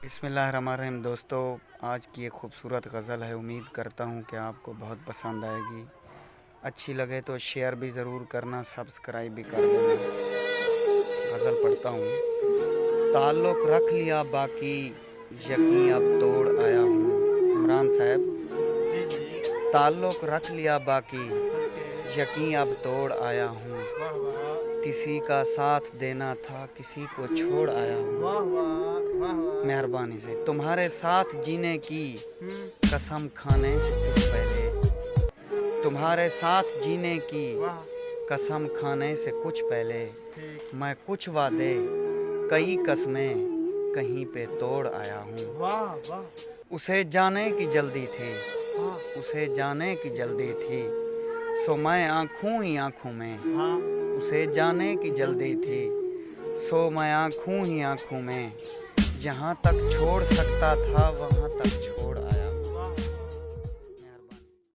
बिस्मिल्लाहिर्रहमानिर्रहीम। दोस्तों, आज की एक खूबसूरत गज़ल है। उम्मीद करता हूँ कि आपको बहुत पसंद आएगी। अच्छी लगे तो शेयर भी ज़रूर करना, सब्सक्राइब भी कर देना। गज़ल पढ़ता हूँ। ताल्लुक़ रख लिया बाकी, यकीन अब तोड़ आया हूँ। इमरान साहब, जी जी। ताल्लुक़ रख लिया बाकी, ओके। यकीन अब तोड़ आया हूँ। वाह वाह। किसी का साथ देना था, किसी को छोड़ आया हूँ। वाह वाह। वाह वाह। मेहरबानी से तुम्हारे साथ जीने की हम्म। कसम खाने से कुछ पहले, तुम्हारे साथ जीने की वाह। कसम खाने से कुछ पहले, ठीक। मैं कुछ वादे कई कस्में कहीं पे तोड़ आया हूँ। वाह वाह। उसे जाने की जल्दी थी, हाँ उसे जाने की जल्दी थी, सो मैं आँखों ही आँखों में। हाँ। उसे जाने की जल्दी थी, सो मैं आँखों ही आँखों में। जहाँ तक छोड़ सकता था वहाँ तक